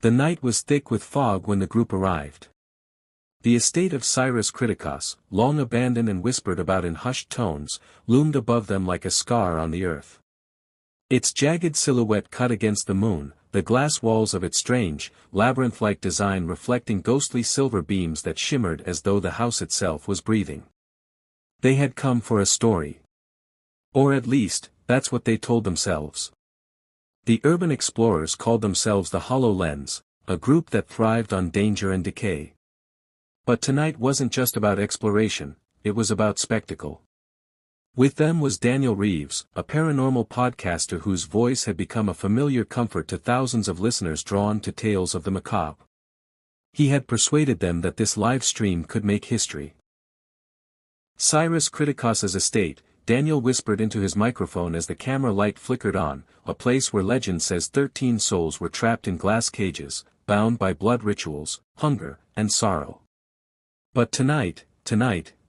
The night was thick with fog when the group arrived. The estate of Cyrus Kritikos, long abandoned and whispered about in hushed tones, loomed above them like a scar on the earth. Its jagged silhouette cut against the moon, the glass walls of its strange, labyrinth-like design reflecting ghostly silver beams that shimmered as though the house itself was breathing. They had come for a story. Or at least, that's what they told themselves. The urban explorers called themselves the HoloLens, a group that thrived on danger and decay. But tonight wasn't just about exploration, it was about spectacle. With them was Daniel Reeves, a paranormal podcaster whose voice had become a familiar comfort to thousands of listeners drawn to tales of the macabre. He had persuaded them that this live stream could make history. Cyrus Kritikos's estate, Daniel whispered into his microphone as the camera light flickered on, a place where legend says 13 souls were trapped in glass cages, bound by blood rituals, hunger, and sorrow. But tonight,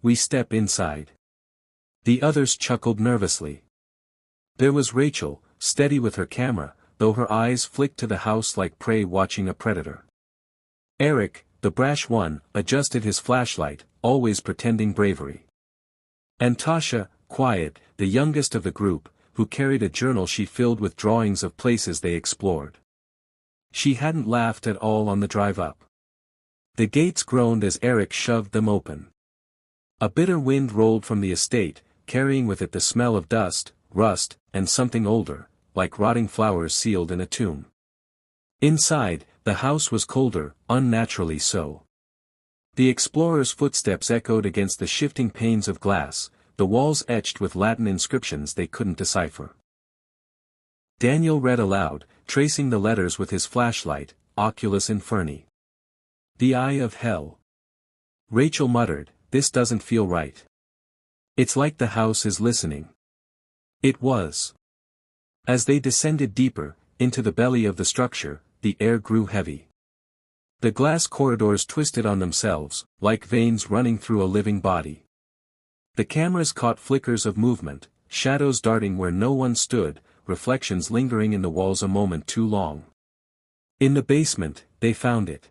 we step inside. The others chuckled nervously. There was Rachel, steady with her camera, though her eyes flicked to the house like prey watching a predator. Eric, the brash one, adjusted his flashlight, always pretending bravery. And Tasha, quiet, the youngest of the group, who carried a journal she filled with drawings of places they explored. She hadn't laughed at all on the drive up. The gates groaned as Eric shoved them open. A bitter wind rolled from the estate, carrying with it the smell of dust, rust, and something older, like rotting flowers sealed in a tomb. Inside, the house was colder, unnaturally so. The explorers' footsteps echoed against the shifting panes of glass, the walls etched with Latin inscriptions they couldn't decipher. Daniel read aloud, tracing the letters with his flashlight, Oculus Inferni. The Eye of Hell. Rachel muttered, "This doesn't feel right. It's like the house is listening." It was. As they descended deeper, into the belly of the structure, the air grew heavy. The glass corridors twisted on themselves, like veins running through a living body. The cameras caught flickers of movement, shadows darting where no one stood, reflections lingering in the walls a moment too long. In the basement, they found it.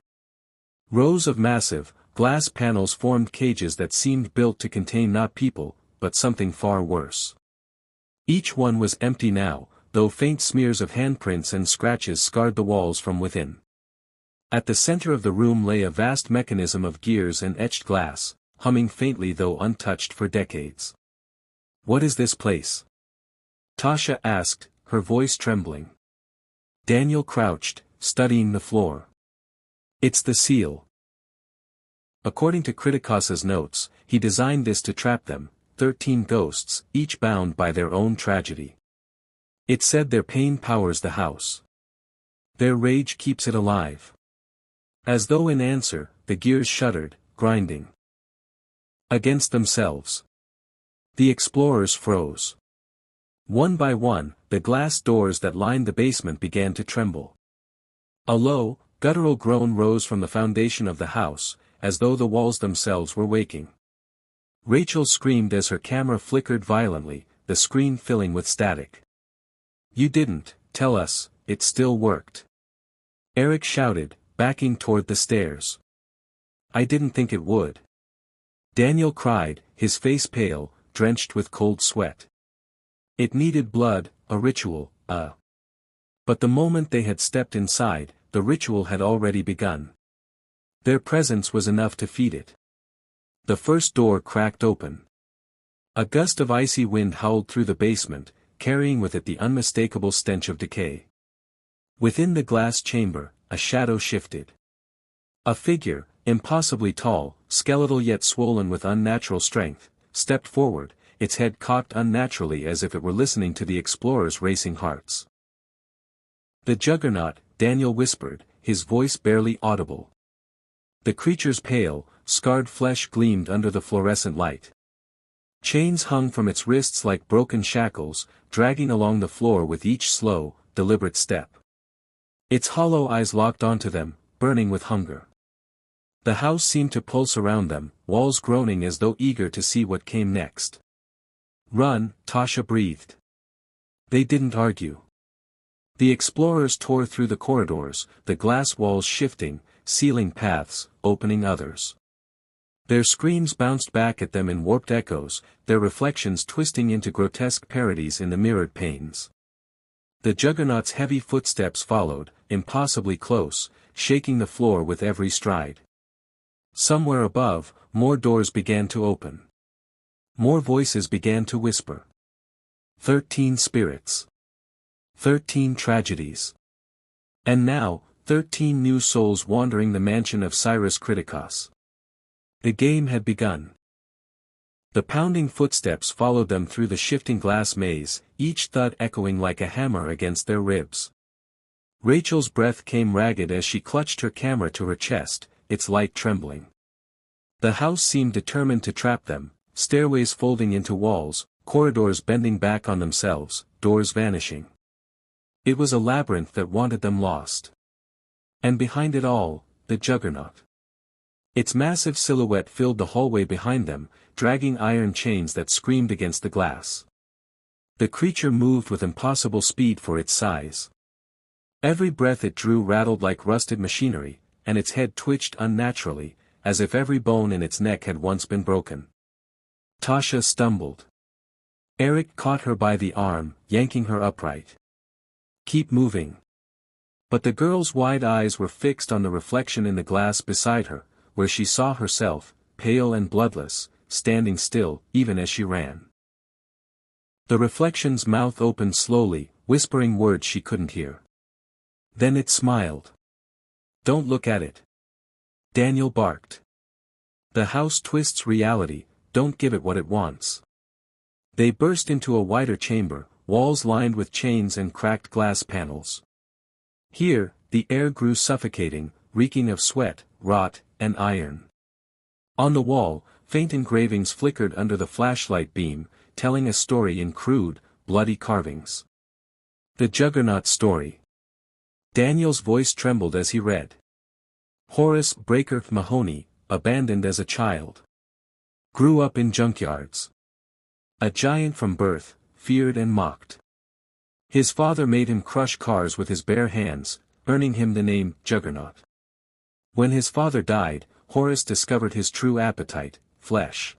Rows of massive, glass panels formed cages that seemed built to contain not people, but something far worse. Each one was empty now, though faint smears of handprints and scratches scarred the walls from within. At the center of the room lay a vast mechanism of gears and etched glass, humming faintly though untouched for decades. "What is this place?" Tasha asked, her voice trembling. Daniel crouched, studying the floor. "It's the seal." According to Kritikos's notes, he designed this to trap them, 13 ghosts, each bound by their own tragedy. It said their pain powers the house. Their rage keeps it alive. As though in answer, the gears shuddered, grinding against themselves. The explorers froze. One by one, the glass doors that lined the basement began to tremble. A low, guttural groan rose from the foundation of the house, as though the walls themselves were waking. Rachel screamed as her camera flickered violently, the screen filling with static. "You didn't tell us, it still worked," Eric shouted, backing toward the stairs. "I didn't think it would," Daniel cried, his face pale, drenched with cold sweat. It needed blood, a ritual, But the moment they had stepped inside, the ritual had already begun. Their presence was enough to feed it. The first door cracked open. A gust of icy wind howled through the basement, carrying with it the unmistakable stench of decay. Within the glass chamber, a shadow shifted. A figure, impossibly tall, skeletal yet swollen with unnatural strength, stepped forward, its head cocked unnaturally as if it were listening to the explorers' racing hearts. "The Juggernaut," Daniel whispered, his voice barely audible. The creature's pale, scarred flesh gleamed under the fluorescent light. Chains hung from its wrists like broken shackles, dragging along the floor with each slow, deliberate step. Its hollow eyes locked onto them, burning with hunger. The house seemed to pulse around them, walls groaning as though eager to see what came next. "Run," Tasha breathed. They didn't argue. The explorers tore through the corridors, the glass walls shifting, sealing paths, opening others. Their screams bounced back at them in warped echoes, their reflections twisting into grotesque parodies in the mirrored panes. The Juggernaut's heavy footsteps followed, impossibly close, shaking the floor with every stride. Somewhere above, more doors began to open. More voices began to whisper. 13 spirits. 13 tragedies. And now, 13 new souls wandering the mansion of Cyrus Kritikos. The game had begun. The pounding footsteps followed them through the shifting glass maze, each thud echoing like a hammer against their ribs. Rachel's breath came ragged as she clutched her camera to her chest, its light trembling. The house seemed determined to trap them, stairways folding into walls, corridors bending back on themselves, doors vanishing. It was a labyrinth that wanted them lost. And behind it all, the Juggernaut. Its massive silhouette filled the hallway behind them, dragging iron chains that screamed against the glass. The creature moved with impossible speed for its size. Every breath it drew rattled like rusted machinery, and its head twitched unnaturally, as if every bone in its neck had once been broken. Tasha stumbled. Eric caught her by the arm, yanking her upright. "Keep moving." But the girl's wide eyes were fixed on the reflection in the glass beside her, where she saw herself, pale and bloodless, standing still, even as she ran. The reflection's mouth opened slowly, whispering words she couldn't hear. Then it smiled. "Don't look at it." Daniel barked. "The house twists reality, don't give it what it wants." They burst into a wider chamber, walls lined with chains and cracked glass panels. Here, the air grew suffocating, reeking of sweat, rot, and iron. On the wall, faint engravings flickered under the flashlight beam, telling a story in crude, bloody carvings. The Juggernaut story. Daniel's voice trembled as he read. Horace Breaker Mahoney, abandoned as a child. Grew up in junkyards. A giant from birth, feared and mocked. His father made him crush cars with his bare hands, earning him the name Juggernaut. When his father died, Horace discovered his true appetite, flesh.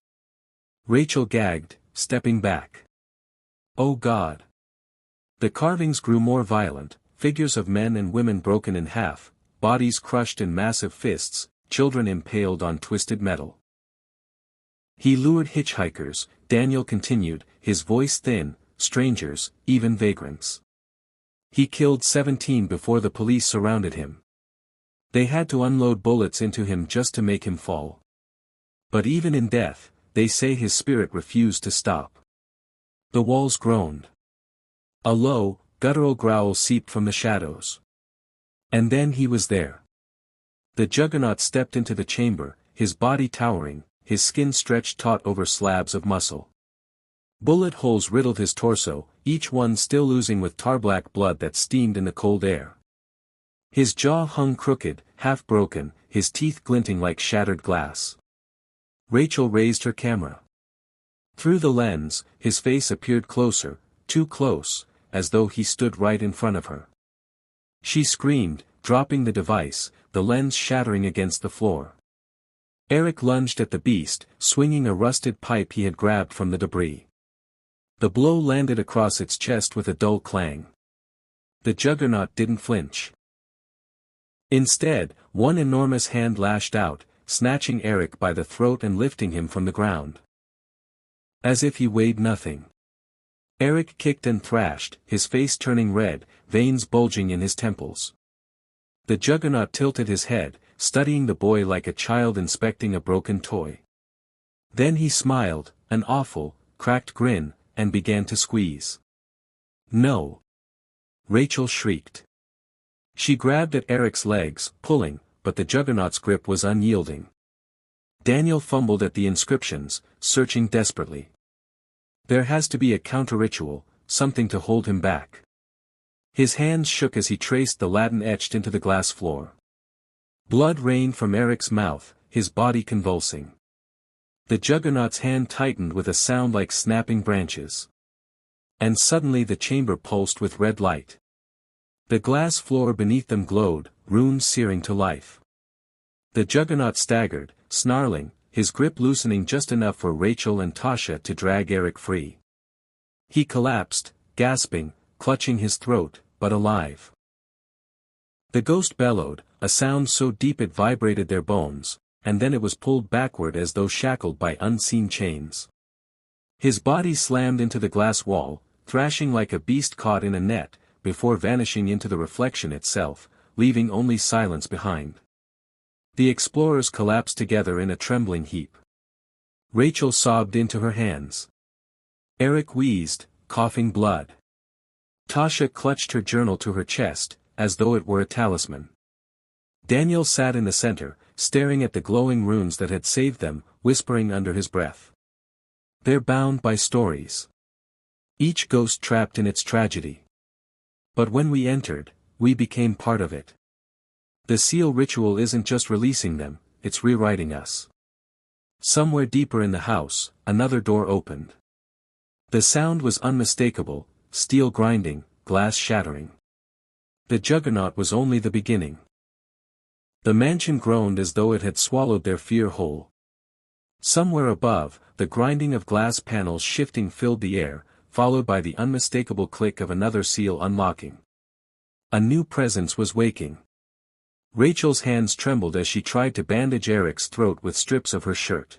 Rachel gagged, stepping back. "Oh God!" The carvings grew more violent, figures of men and women broken in half, bodies crushed in massive fists, children impaled on twisted metal. He lured hitchhikers, Daniel continued, his voice thin, strangers, even vagrants. He killed 17 before the police surrounded him. They had to unload bullets into him just to make him fall. But even in death, they say his spirit refused to stop. The walls groaned. A low, guttural growl seeped from the shadows. And then he was there. The Juggernaut stepped into the chamber, his body towering, his skin stretched taut over slabs of muscle. Bullet holes riddled his torso, each one still oozing with tar-black blood that steamed in the cold air. His jaw hung crooked, half broken, his teeth glinting like shattered glass. Rachel raised her camera. Through the lens, his face appeared closer, too close, as though he stood right in front of her. She screamed, dropping the device, the lens shattering against the floor. Eric lunged at the beast, swinging a rusted pipe he had grabbed from the debris. The blow landed across its chest with a dull clang. The Juggernaut didn't flinch. Instead, one enormous hand lashed out, snatching Eric by the throat and lifting him from the ground. As if he weighed nothing. Eric kicked and thrashed, his face turning red, veins bulging in his temples. The Juggernaut tilted his head, studying the boy like a child inspecting a broken toy. Then he smiled, an awful, cracked grin, and began to squeeze. "No!" Rachel shrieked. She grabbed at Eric's legs, pulling, but the Juggernaut's grip was unyielding. Daniel fumbled at the inscriptions, searching desperately. There has to be a counter-ritual, something to hold him back. His hands shook as he traced the Latin etched into the glass floor. Blood rained from Eric's mouth, his body convulsing. The Juggernaut's hand tightened with a sound like snapping branches. And suddenly the chamber pulsed with red light. The glass floor beneath them glowed, runes searing to life. The Juggernaut staggered, snarling, his grip loosening just enough for Rachel and Tasha to drag Eric free. He collapsed, gasping, clutching his throat, but alive. The ghost bellowed, a sound so deep it vibrated their bones, and then it was pulled backward as though shackled by unseen chains. His body slammed into the glass wall, thrashing like a beast caught in a net, before vanishing into the reflection itself, leaving only silence behind. The explorers collapsed together in a trembling heap. Rachel sobbed into her hands. Eric wheezed, coughing blood. Tasha clutched her journal to her chest, as though it were a talisman. Daniel sat in the center, staring at the glowing runes that had saved them, whispering under his breath. They're bound by stories. Each ghost trapped in its tragedy. But when we entered, we became part of it. The seal ritual isn't just releasing them, it's rewriting us. Somewhere deeper in the house, another door opened. The sound was unmistakable, steel grinding, glass shattering. The Juggernaut was only the beginning. The mansion groaned as though it had swallowed their fear whole. Somewhere above, the grinding of glass panels shifting filled the air, followed by the unmistakable click of another seal unlocking. A new presence was waking. Rachel's hands trembled as she tried to bandage Eric's throat with strips of her shirt.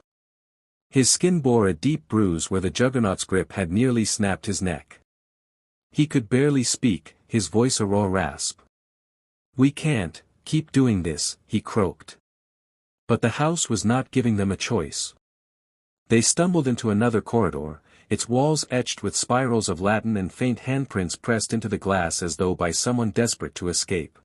His skin bore a deep bruise where the Juggernaut's grip had nearly snapped his neck. He could barely speak, his voice a raw rasp. "We can't keep doing this," he croaked. But the house was not giving them a choice. They stumbled into another corridor, its walls etched with spirals of Latin and faint handprints pressed into the glass as though by someone desperate to escape.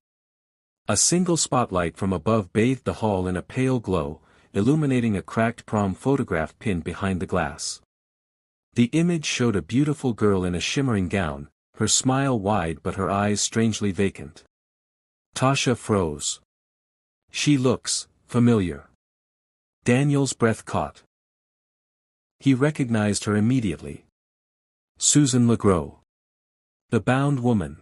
A single spotlight from above bathed the hall in a pale glow, illuminating a cracked prom photograph pinned behind the glass. The image showed a beautiful girl in a shimmering gown, her smile wide but her eyes strangely vacant. Tasha froze. "She looks familiar." Daniel's breath caught. He recognized her immediately. Susan LeGros. The bound woman.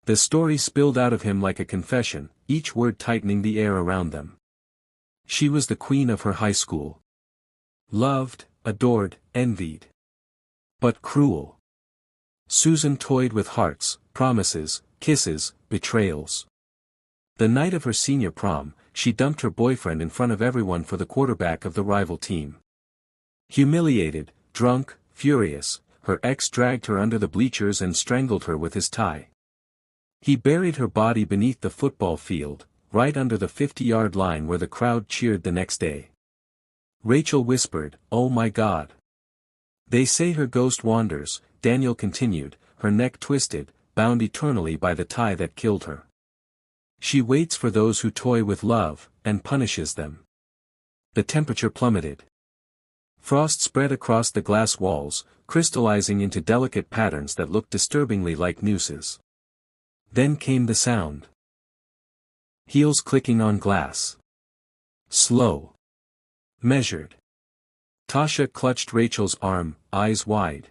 The story spilled out of him like a confession, each word tightening the air around them. She was the queen of her high school. Loved, adored, envied. But cruel. Susan toyed with hearts, promises, kisses, betrayals. The night of her senior prom, she dumped her boyfriend in front of everyone for the quarterback of the rival team. Humiliated, drunk, furious, her ex dragged her under the bleachers and strangled her with his tie. He buried her body beneath the football field, right under the 50-yard line where the crowd cheered the next day. Rachel whispered, "Oh my God." "They say her ghost wanders," Daniel continued, her neck twisted, bound eternally by the tie that killed her. "She waits for those who toy with love, and punishes them." The temperature plummeted. Frost spread across the glass walls, crystallizing into delicate patterns that looked disturbingly like nooses. Then came the sound. Heels clicking on glass. Slow. Measured. Tasha clutched Rachel's arm, eyes wide.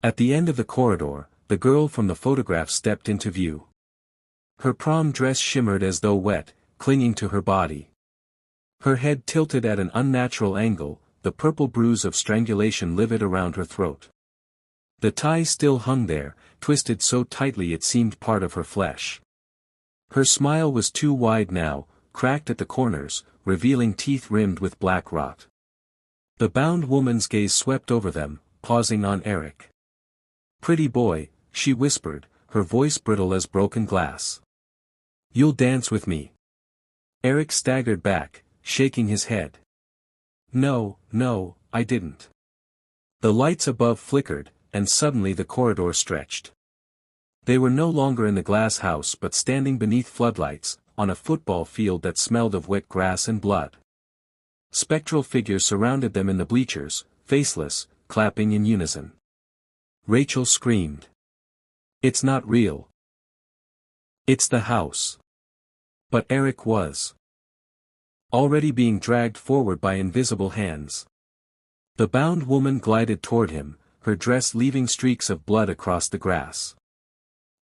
At the end of the corridor, the girl from the photograph stepped into view. Her prom dress shimmered as though wet, clinging to her body. Her head tilted at an unnatural angle, the purple bruise of strangulation livid around her throat. The tie still hung there, twisted so tightly it seemed part of her flesh. Her smile was too wide now, cracked at the corners, revealing teeth rimmed with black rot. The bound woman's gaze swept over them, pausing on Eric. "Pretty boy," she whispered, her voice brittle as broken glass. "You'll dance with me." Eric staggered back, shaking his head. No, I didn't." The lights above flickered, and suddenly the corridor stretched. They were no longer in the glass house but standing beneath floodlights, on a football field that smelled of wet grass and blood. Spectral figures surrounded them in the bleachers, faceless, clapping in unison. Rachel screamed. "It's not real. It's the house." But Eric was already being dragged forward by invisible hands. The bound woman glided toward him, her dress leaving streaks of blood across the grass.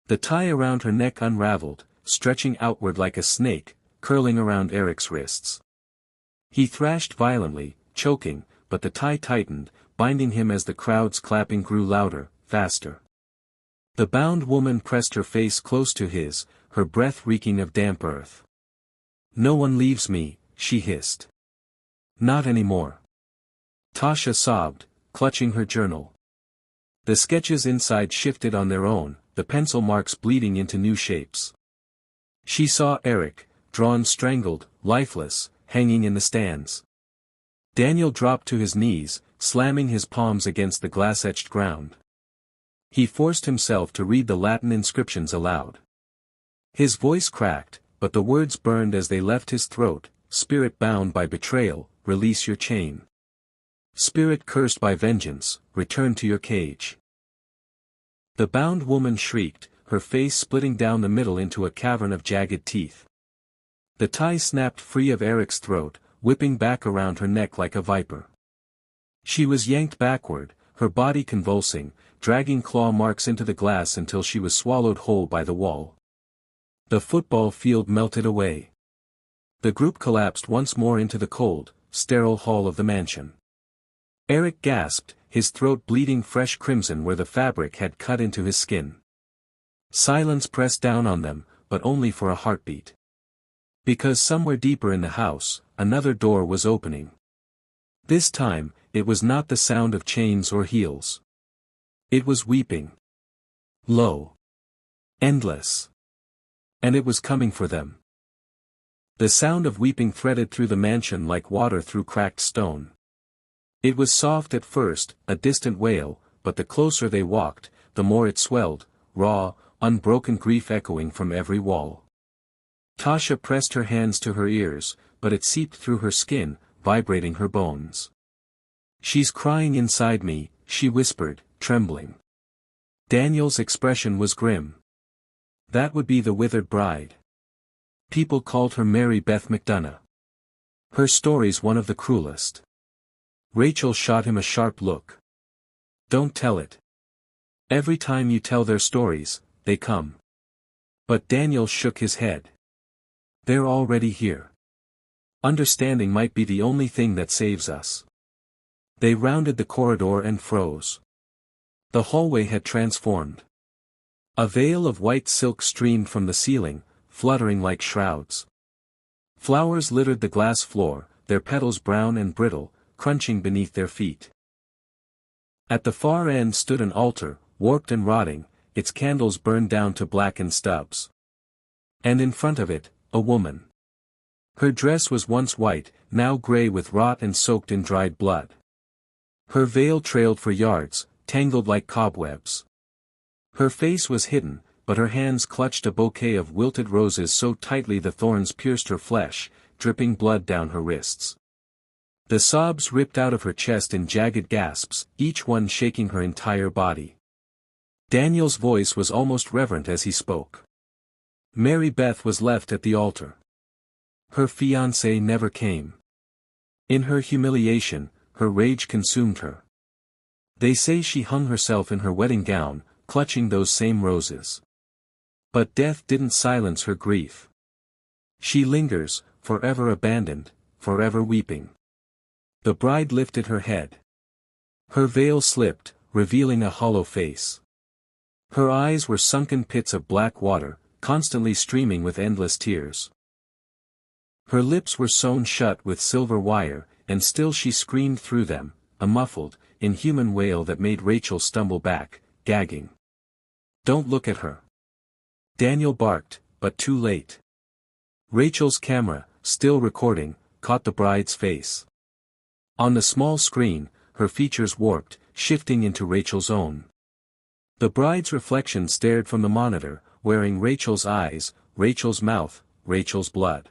The tie around her neck unraveled, stretching outward like a snake, curling around Eric's wrists. He thrashed violently, choking, but the tie tightened, binding him as the crowd's clapping grew louder, faster. The bound woman pressed her face close to his, her breath reeking of damp earth. "No one leaves me," she hissed. "Not anymore." Tasha sobbed, clutching her journal. The sketches inside shifted on their own, the pencil marks bleeding into new shapes. She saw Eric, drawn strangled, lifeless, hanging in the stands. Daniel dropped to his knees, slamming his palms against the glass-etched ground. He forced himself to read the Latin inscriptions aloud. His voice cracked, but the words burned as they left his throat: "Spirit bound by betrayal, release your chain. Spirit cursed by vengeance, return to your cage." The bound woman shrieked, her face splitting down the middle into a cavern of jagged teeth. The tie snapped free of Eric's throat, whipping back around her neck like a viper. She was yanked backward, her body convulsing, dragging claw marks into the glass until she was swallowed whole by the wall. The football field melted away. The group collapsed once more into the cold, sterile hall of the mansion. Eric gasped, his throat bleeding fresh crimson where the fabric had cut into his skin. Silence pressed down on them, but only for a heartbeat. Because somewhere deeper in the house, another door was opening. This time, it was not the sound of chains or heels. It was weeping. Low. Endless. And it was coming for them. The sound of weeping threaded through the mansion like water through cracked stone. It was soft at first, a distant wail, but the closer they walked, the more it swelled, raw, unbroken grief echoing from every wall. Tasha pressed her hands to her ears, but it seeped through her skin, vibrating her bones. "She's crying inside me," she whispered, trembling. Daniel's expression was grim. That would be the withered bride. People called her Mary Beth McDonough. Her story's one of the cruelest. Rachel shot him a sharp look. "Don't tell it. Every time you tell their stories, they come." But Daniel shook his head. "They're already here. Understanding might be the only thing that saves us." They rounded the corridor and froze. The hallway had transformed. A veil of white silk streamed from the ceiling, fluttering like shrouds. Flowers littered the glass floor, their petals brown and brittle, crunching beneath their feet. At the far end stood an altar, warped and rotting, its candles burned down to blackened stubs. And in front of it, a woman. Her dress was once white, now gray with rot and soaked in dried blood. Her veil trailed for yards, tangled like cobwebs. Her face was hidden, but her hands clutched a bouquet of wilted roses so tightly the thorns pierced her flesh, dripping blood down her wrists. The sobs ripped out of her chest in jagged gasps, each one shaking her entire body. Daniel's voice was almost reverent as he spoke. Mary Beth was left at the altar. Her fiancé never came. In her humiliation, her rage consumed her. They say she hung herself in her wedding gown, clutching those same roses. But death didn't silence her grief. She lingers, forever abandoned, forever weeping. The bride lifted her head. Her veil slipped, revealing a hollow face. Her eyes were sunken pits of black water, constantly streaming with endless tears. Her lips were sewn shut with silver wire, and still she screamed through them, a muffled, inhuman wail that made Rachel stumble back, gagging. "Don't look at her." Daniel barked, but too late. Rachel's camera, still recording, caught the bride's face. On the small screen, her features warped, shifting into Rachel's own. The bride's reflection stared from the monitor, wearing Rachel's eyes, Rachel's mouth, Rachel's blood.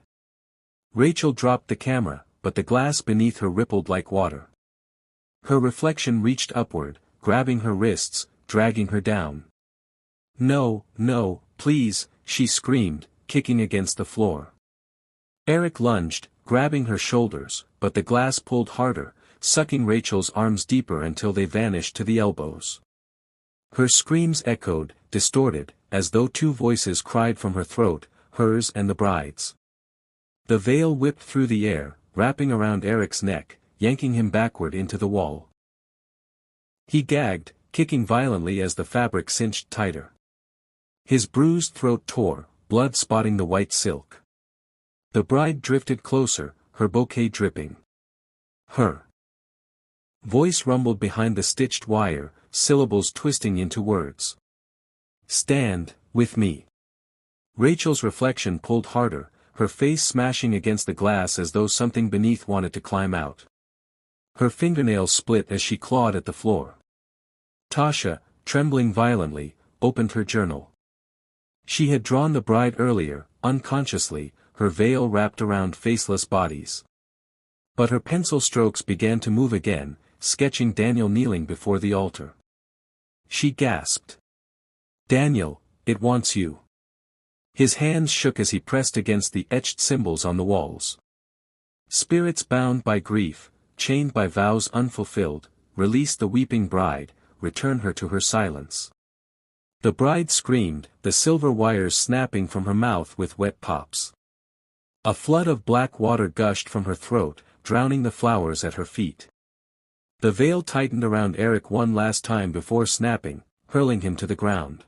Rachel dropped the camera, but the glass beneath her rippled like water. Her reflection reached upward, grabbing her wrists, dragging her down. "No, no, please," she screamed, kicking against the floor. Eric lunged, grabbing her shoulders, but the glass pulled harder, sucking Rachel's arms deeper until they vanished to the elbows. Her screams echoed, distorted, as though two voices cried from her throat, hers and the bride's. The veil whipped through the air, wrapping around Eric's neck, yanking him backward into the wall. He gagged, kicking violently as the fabric cinched tighter. His bruised throat tore, blood spotting the white silk. The bride drifted closer, her bouquet dripping. Her voice rumbled behind the stitched wire, syllables twisting into words. "Stand, with me." Rachel's reflection pulled harder, her face smashing against the glass as though something beneath wanted to climb out. Her fingernails split as she clawed at the floor. Tasha, trembling violently, opened her journal. She had drawn the bride earlier, unconsciously, her veil wrapped around faceless bodies. But her pencil strokes began to move again, sketching Daniel kneeling before the altar. She gasped. "Daniel, it wants you." His hands shook as he pressed against the etched symbols on the walls. Spirits bound by grief, chained by vows unfulfilled, release the weeping bride, return her to her silence. The bride screamed, the silver wires snapping from her mouth with wet pops. A flood of black water gushed from her throat, drowning the flowers at her feet. The veil tightened around Eric one last time before snapping, hurling him to the ground.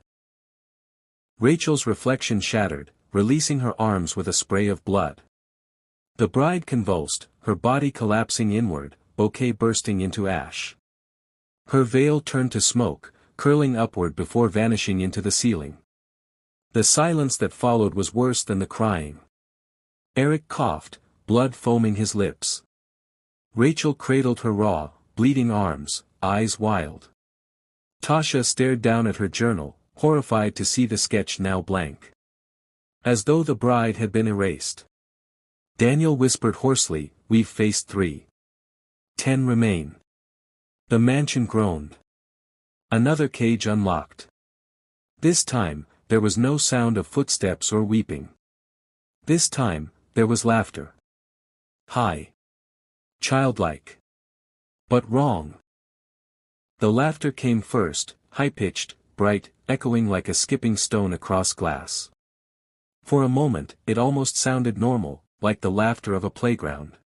Rachel's reflection shattered, releasing her arms with a spray of blood. The bride convulsed, her body collapsing inward, bouquet bursting into ash. Her veil turned to smoke, curling upward before vanishing into the ceiling. The silence that followed was worse than the crying. Eric coughed, blood foaming his lips. Rachel cradled her raw, bleeding arms, eyes wild. Tasha stared down at her journal, horrified to see the sketch now blank. As though the bride had been erased. Daniel whispered hoarsely, "We've faced 3. 10 remain." The mansion groaned. Another cage unlocked. This time, there was no sound of footsteps or weeping. This time, there was laughter. High. Childlike. But wrong. The laughter came first, high-pitched, bright, echoing like a skipping stone across glass. For a moment, it almost sounded normal, like the laughter of a playground.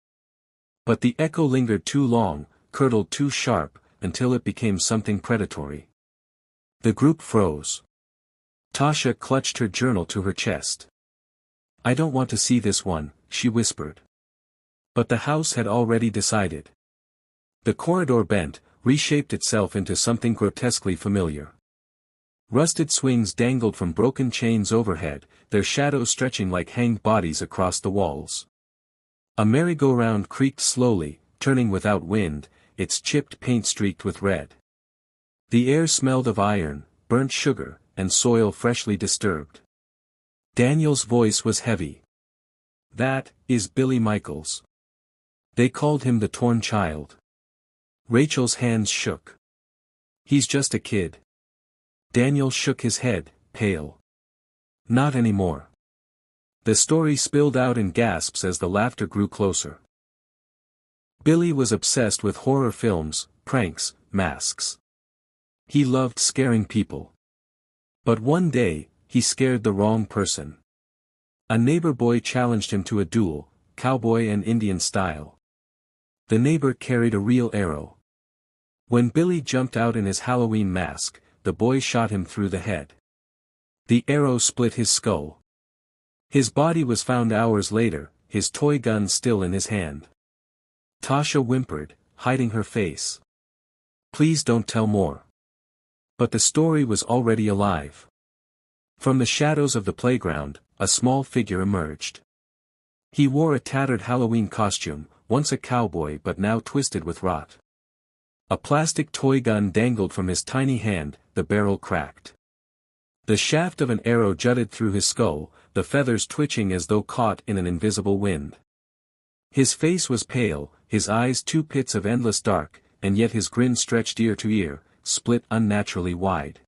But the echo lingered too long, curdled too sharp, until it became something predatory. The group froze. Tasha clutched her journal to her chest. "I don't want to see this one," she whispered. But the house had already decided. The corridor bent, reshaped itself into something grotesquely familiar. Rusted swings dangled from broken chains overhead, their shadows stretching like hanged bodies across the walls. A merry-go-round creaked slowly, turning without wind, its chipped paint streaked with red. The air smelled of iron, burnt sugar, and soil freshly disturbed. Daniel's voice was heavy. "That is Billy Michaels. They called him the Torn Child." Rachel's hands shook. "He's just a kid." Daniel shook his head, pale. "Not anymore." The story spilled out in gasps as the laughter grew closer. Billy was obsessed with horror films, pranks, masks. He loved scaring people. But one day, he scared the wrong person. A neighbor boy challenged him to a duel, cowboy and Indian style. The neighbor carried a real arrow. When Billy jumped out in his Halloween mask, the boy shot him through the head. The arrow split his skull. His body was found hours later, his toy gun still in his hand. Tasha whimpered, hiding her face. "Please don't tell more." But the story was already alive. From the shadows of the playground, a small figure emerged. He wore a tattered Halloween costume, once a cowboy but now twisted with rot. A plastic toy gun dangled from his tiny hand, the barrel cracked. The shaft of an arrow jutted through his skull, the feathers twitching as though caught in an invisible wind. His face was pale, his eyes two pits of endless dark, and yet his grin stretched ear to ear, split unnaturally wide.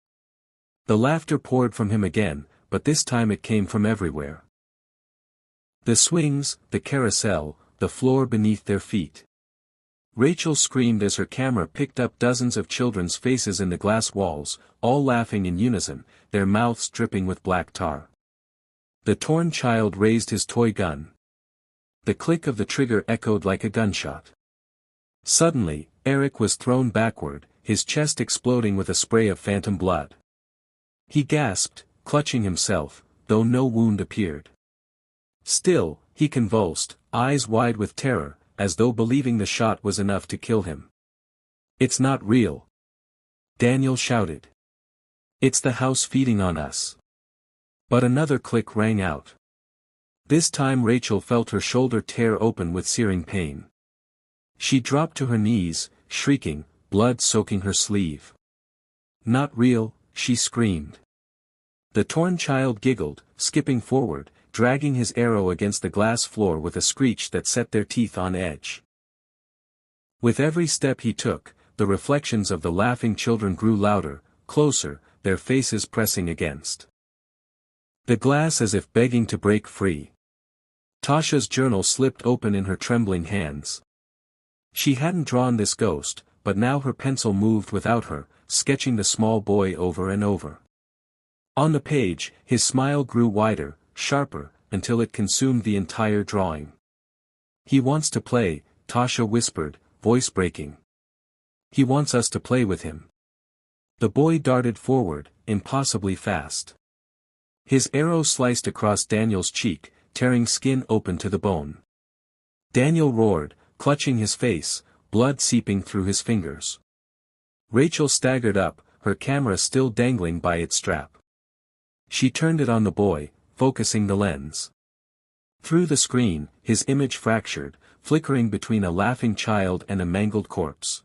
The laughter poured from him again, but this time it came from everywhere. The swings, the carousel, the floor beneath their feet. Rachel screamed as her camera picked up dozens of children's faces in the glass walls, all laughing in unison, their mouths dripping with black tar. The torn child raised his toy gun. The click of the trigger echoed like a gunshot. Suddenly, Eric was thrown backward, his chest exploding with a spray of phantom blood. He gasped, clutching himself, though no wound appeared. Still, he convulsed, eyes wide with terror, as though believing the shot was enough to kill him. "It's not real!" Daniel shouted. "It's the house feeding on us." But another click rang out. This time Rachel felt her shoulder tear open with searing pain. She dropped to her knees, shrieking, blood soaking her sleeve. "Not real," she screamed. The torn child giggled, skipping forward, dragging his arrow against the glass floor with a screech that set their teeth on edge. With every step he took, the reflections of the laughing children grew louder, closer, their faces pressing against the glass as if begging to break free. Tasha's journal slipped open in her trembling hands. She hadn't drawn this ghost, but now her pencil moved without her, sketching the small boy over and over. On the page, his smile grew wider, sharper, until it consumed the entire drawing. "He wants to play," Tasha whispered, voice breaking. "He wants us to play with him." The boy darted forward, impossibly fast. His arrow sliced across Daniel's cheek, tearing skin open to the bone. Daniel roared, clutching his face, blood seeping through his fingers. Rachel staggered up, her camera still dangling by its strap. She turned it on the boy, focusing the lens. Through the screen, his image fractured, flickering between a laughing child and a mangled corpse.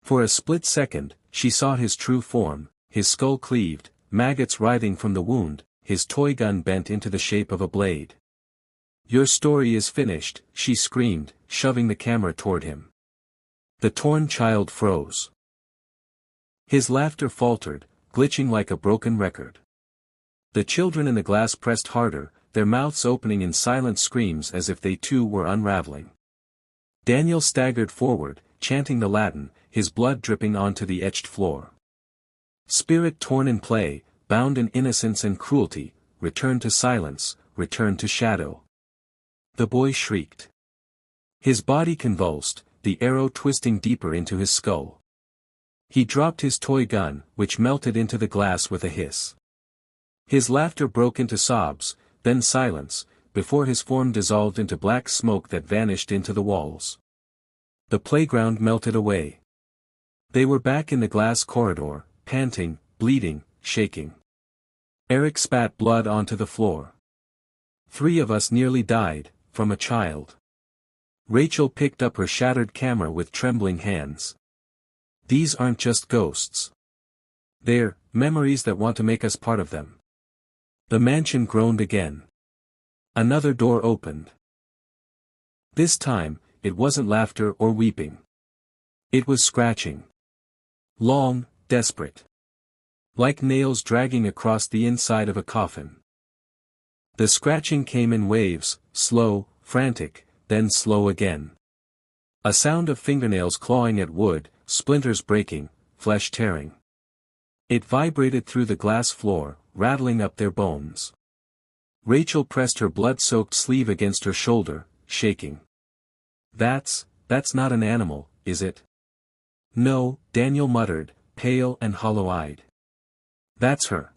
For a split second, she saw his true form, his skull cleaved, maggots writhing from the wound, his toy gun bent into the shape of a blade. "Your story is finished," she screamed, shoving the camera toward him. The torn child froze. His laughter faltered, glitching like a broken record. The children in the glass pressed harder, their mouths opening in silent screams as if they too were unraveling. Daniel staggered forward, chanting the Latin, his blood dripping onto the etched floor. "Spirit torn in play, bound in innocence and cruelty, return to silence, return to shadow." The boy shrieked. His body convulsed, the arrow twisting deeper into his skull. He dropped his toy gun, which melted into the glass with a hiss. His laughter broke into sobs, then silence, before his form dissolved into black smoke that vanished into the walls. The playground melted away. They were back in the glass corridor, panting, bleeding, shaking. Eric spat blood onto the floor. "3 of us nearly died, from a child." Rachel picked up her shattered camera with trembling hands. "These aren't just ghosts. They're memories that want to make us part of them." The mansion groaned again. Another door opened. This time, it wasn't laughter or weeping. It was scratching. Long, desperate. Like nails dragging across the inside of a coffin. The scratching came in waves, slow, frantic, then slow again. A sound of fingernails clawing at wood, splinters breaking, flesh tearing. It vibrated through the glass floor, rattling up their bones. Rachel pressed her blood-soaked sleeve against her shoulder, shaking. That's not an animal, is it?" "No," Daniel muttered, pale and hollow-eyed. "That's her."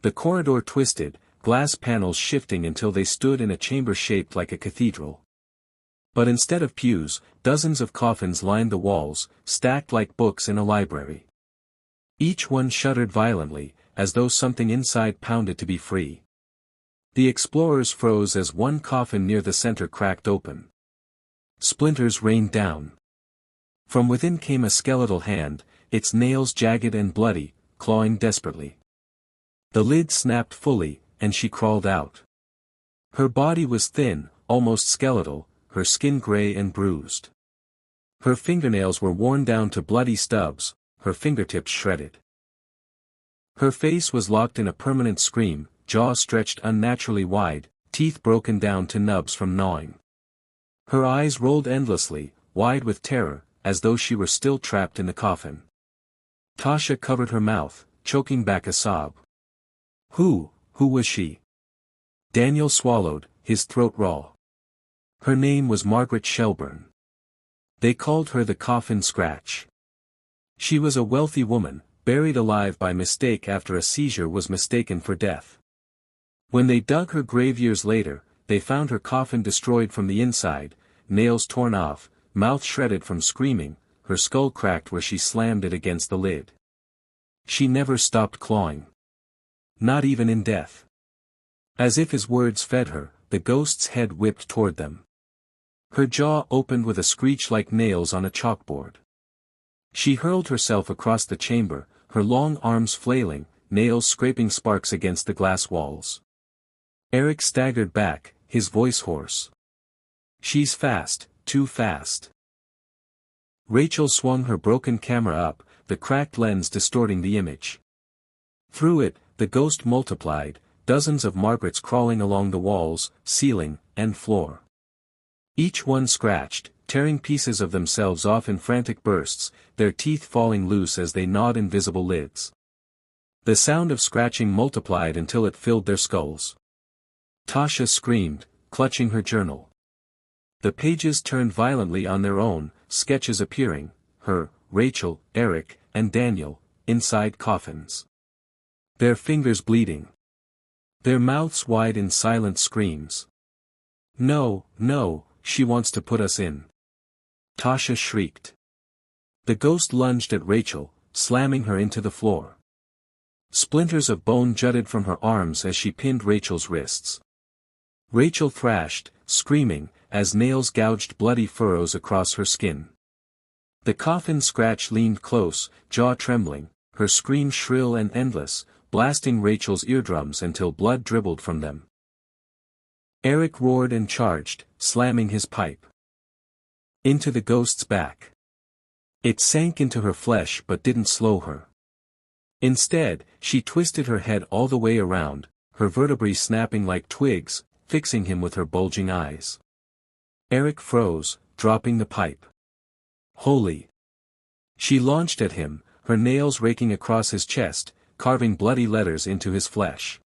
The corridor twisted, glass panels shifting until they stood in a chamber shaped like a cathedral. But instead of pews, dozens of coffins lined the walls, stacked like books in a library. Each one shuddered violently, as though something inside pounded to be free. The explorers froze as one coffin near the center cracked open. Splinters rained down. From within came a skeletal hand, its nails jagged and bloody, clawing desperately. The lid snapped fully, and she crawled out. Her body was thin, almost skeletal, her skin gray and bruised. Her fingernails were worn down to bloody stubs, her fingertips shredded. Her face was locked in a permanent scream, jaw stretched unnaturally wide, teeth broken down to nubs from gnawing. Her eyes rolled endlessly, wide with terror, as though she were still trapped in the coffin. Tasha covered her mouth, choking back a sob. Who was she? Daniel swallowed, his throat raw. Her name was Margaret Shelburne. They called her the Coffin Scratch. She was a wealthy woman, buried alive by mistake after a seizure was mistaken for death. When they dug her grave years later, they found her coffin destroyed from the inside, nails torn off, mouth shredded from screaming, her skull cracked where she slammed it against the lid. She never stopped clawing. Not even in death. As if his words fed her, the ghost's head whipped toward them. Her jaw opened with a screech like nails on a chalkboard. She hurled herself across the chamber, her long arms flailing, nails scraping sparks against the glass walls. Eric staggered back, his voice hoarse. She's fast, too fast. Rachel swung her broken camera up, the cracked lens distorting the image. Through it, the ghost multiplied, dozens of Margarets crawling along the walls, ceiling, and floor. Each one scratched, tearing pieces of themselves off in frantic bursts, their teeth falling loose as they gnawed invisible lids. The sound of scratching multiplied until it filled their skulls. Tasha screamed, clutching her journal. The pages turned violently on their own, sketches appearing, her, Rachel, Eric, and Daniel, inside coffins. Their fingers bleeding. Their mouths wide in silent screams. No, she wants to put us in. Tasha shrieked. The ghost lunged at Rachel, slamming her into the floor. Splinters of bone jutted from her arms as she pinned Rachel's wrists. Rachel thrashed, screaming, as nails gouged bloody furrows across her skin. The Coffin Scratch leaned close, jaw trembling, her scream shrill and endless, blasting Rachel's eardrums until blood dribbled from them. Eric roared and charged, slamming his pipe into the ghost's back. It sank into her flesh but didn't slow her. Instead, she twisted her head all the way around, her vertebrae snapping like twigs, fixing him with her bulging eyes. Eric froze, dropping the pipe. Holy! She launched at him, her nails raking across his chest, carving bloody letters into his flesh.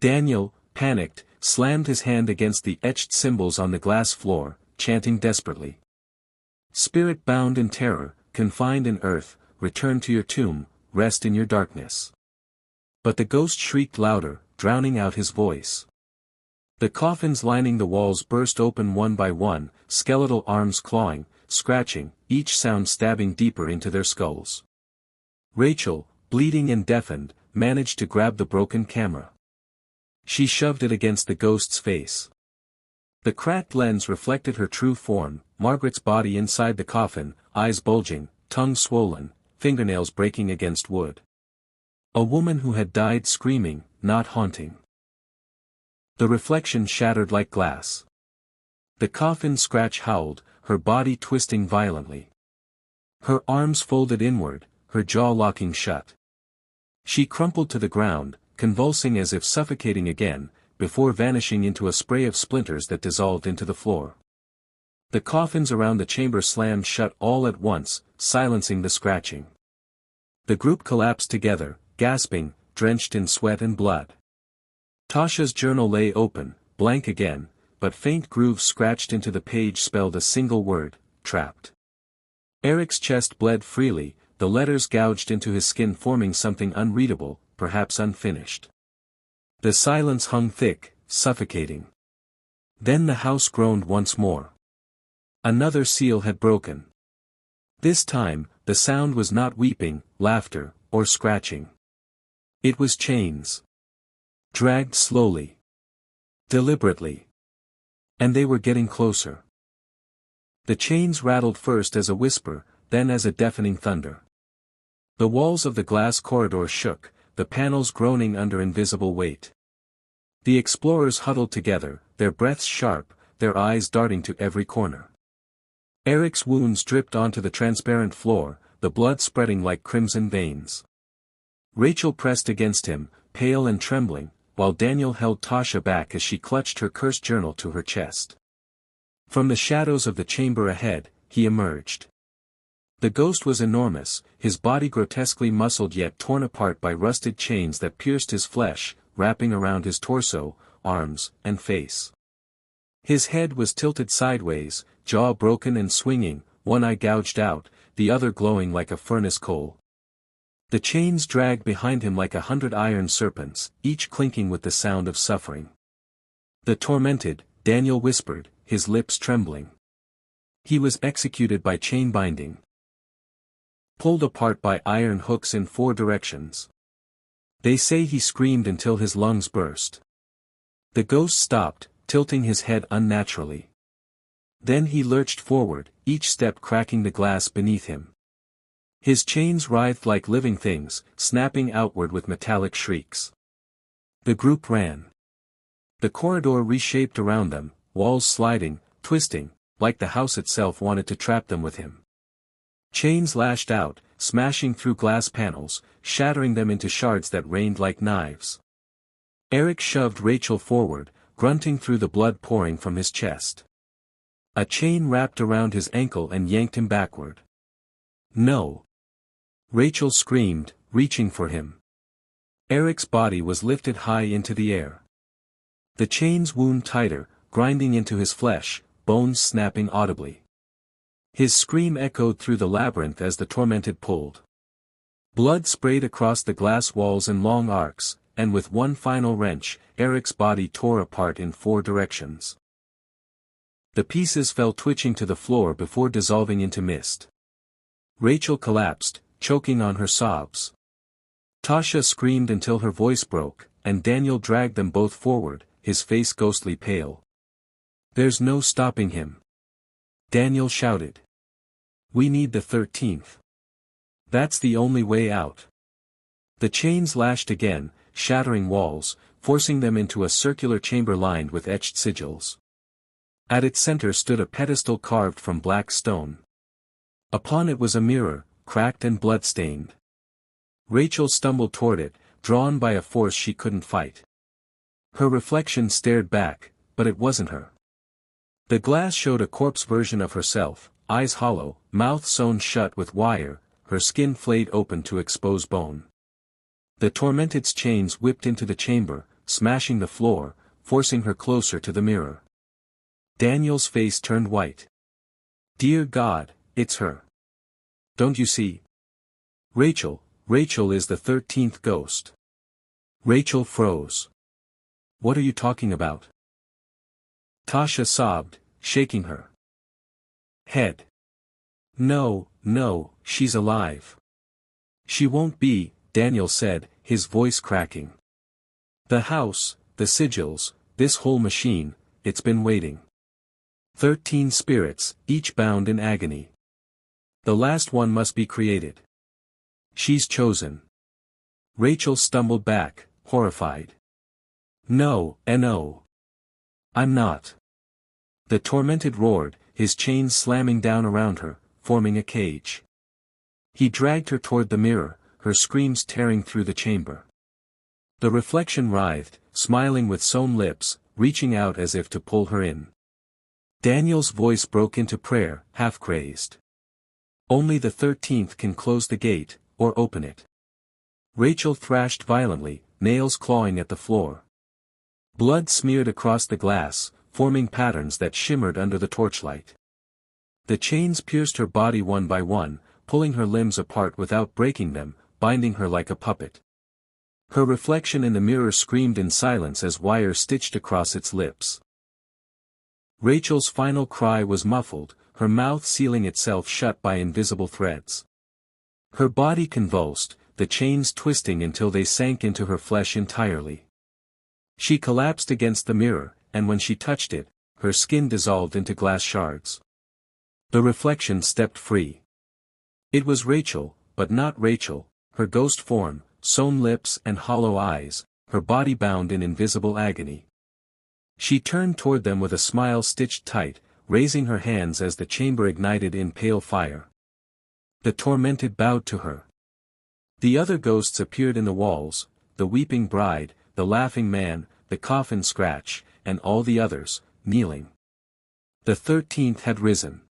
Daniel, panicked, slammed his hand against the etched symbols on the glass floor, chanting desperately. Spirit bound in terror, confined in earth, return to your tomb, rest in your darkness. But the ghost shrieked louder, drowning out his voice. The coffins lining the walls burst open one by one, skeletal arms clawing, scratching, each sound stabbing deeper into their skulls. Rachel, bleeding and deafened, managed to grab the broken camera. She shoved it against the ghost's face. The cracked lens reflected her true form, Margaret's body inside the coffin, eyes bulging, tongue swollen, fingernails breaking against wood. A woman who had died screaming, not haunting. The reflection shattered like glass. The Coffin Scratch howled, her body twisting violently. Her arms folded inward, her jaw locking shut. She crumpled to the ground, convulsing as if suffocating again, before vanishing into a spray of splinters that dissolved into the floor. The coffins around the chamber slammed shut all at once, silencing the scratching. The group collapsed together, gasping, drenched in sweat and blood. Tasha's journal lay open, blank again, but faint grooves scratched into the page spelled a single word, trapped. Eric's chest bled freely, the letters gouged into his skin forming something unreadable, perhaps unfinished. The silence hung thick, suffocating. Then the house groaned once more. Another seal had broken. This time, the sound was not weeping, laughter, or scratching. It was chains. Dragged slowly. Deliberately. And they were getting closer. The chains rattled first as a whisper, then as a deafening thunder. The walls of the glass corridor shook, the panels groaning under invisible weight. The explorers huddled together, their breaths sharp, their eyes darting to every corner. Eric's wounds dripped onto the transparent floor, the blood spreading like crimson veins. Rachel pressed against him, pale and trembling, while Daniel held Tasha back as she clutched her cursed journal to her chest. From the shadows of the chamber ahead, he emerged. The ghost was enormous, his body grotesquely muscled yet torn apart by rusted chains that pierced his flesh, wrapping around his torso, arms, and face. His head was tilted sideways, jaw broken and swinging, one eye gouged out, the other glowing like a furnace coal. The chains dragged behind him like 100 iron serpents, each clinking with the sound of suffering. The tormented, Daniel whispered, his lips trembling. He was executed by chain binding. Pulled apart by iron hooks in 4 directions. They say he screamed until his lungs burst. The ghost stopped, tilting his head unnaturally. Then he lurched forward, each step cracking the glass beneath him. His chains writhed like living things, snapping outward with metallic shrieks. The group ran. The corridor reshaped around them, walls sliding, twisting, like the house itself wanted to trap them with him. Chains lashed out, smashing through glass panels, shattering them into shards that rained like knives. Eric shoved Rachel forward, grunting through the blood pouring from his chest. A chain wrapped around his ankle and yanked him backward. No! Rachel screamed, reaching for him. Eric's body was lifted high into the air. The chains wound tighter, grinding into his flesh, bones snapping audibly. His scream echoed through the labyrinth as the tormented pulled. Blood sprayed across the glass walls in long arcs, and with one final wrench, Eric's body tore apart in 4 directions. The pieces fell twitching to the floor before dissolving into mist. Rachel collapsed, choking on her sobs. Tasha screamed until her voice broke, and Daniel dragged them both forward, his face ghostly pale. "There's no stopping him," Daniel shouted. "We need the 13th. That's the only way out." The chains lashed again, shattering walls, forcing them into a circular chamber lined with etched sigils. At its center stood a pedestal carved from black stone. Upon it was a mirror, cracked and blood-stained. Rachel stumbled toward it, drawn by a force she couldn't fight. Her reflection stared back, but it wasn't her. The glass showed a corpse version of herself, eyes hollow, mouth sewn shut with wire, her skin flayed open to expose bone. The tormented's chains whipped into the chamber, smashing the floor, forcing her closer to the mirror. Daniel's face turned white. "Dear God, it's her. Don't you see? Rachel is the 13th ghost." Rachel froze. "What are you talking about?" Tasha sobbed, shaking her head. No, she's alive." "She won't be," Daniel said, his voice cracking. "The house, the sigils, this whole machine, it's been waiting. 13 spirits, each bound in agony. The last one must be created. She's chosen." Rachel stumbled back, horrified. No. I'm not." The tormented roared, his chains slamming down around her, forming a cage. He dragged her toward the mirror, her screams tearing through the chamber. The reflection writhed, smiling with sewn lips, reaching out as if to pull her in. Daniel's voice broke into prayer, half-crazed. "Only the 13th can close the gate, or open it." Rachel thrashed violently, nails clawing at the floor. Blood smeared across the glass, forming patterns that shimmered under the torchlight. The chains pierced her body one by one, pulling her limbs apart without breaking them, binding her like a puppet. Her reflection in the mirror screamed in silence as wire stitched across its lips. Rachel's final cry was muffled, her mouth sealing itself shut by invisible threads. Her body convulsed, the chains twisting until they sank into her flesh entirely. She collapsed against the mirror, and when she touched it, her skin dissolved into glass shards. The reflection stepped free. It was Rachel, but not Rachel, her ghost form, sewn lips and hollow eyes, her body bound in invisible agony. She turned toward them with a smile stitched tight, raising her hands as the chamber ignited in pale fire. The tormented bowed to her. The other ghosts appeared in the walls, the weeping bride, the laughing man, the coffin scratch, and all the others, kneeling. The 13th had risen.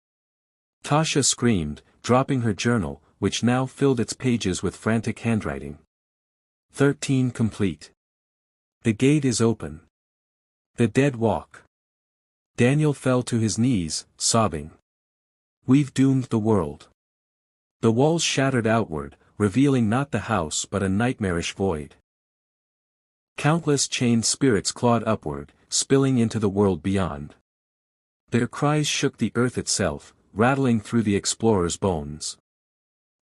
Tasha screamed, dropping her journal, which now filled its pages with frantic handwriting. 13 complete. The gate is open. The dead walk. Daniel fell to his knees, sobbing. We've doomed the world. The walls shattered outward, revealing not the house but a nightmarish void. Countless chained spirits clawed upward, spilling into the world beyond. Their cries shook the earth itself, rattling through the explorer's bones.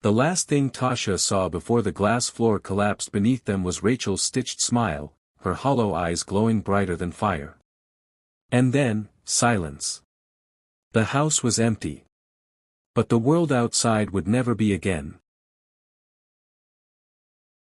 The last thing Tasha saw before the glass floor collapsed beneath them was Rachel's stitched smile, her hollow eyes glowing brighter than fire. And then, silence. The house was empty. But the world outside would never be again.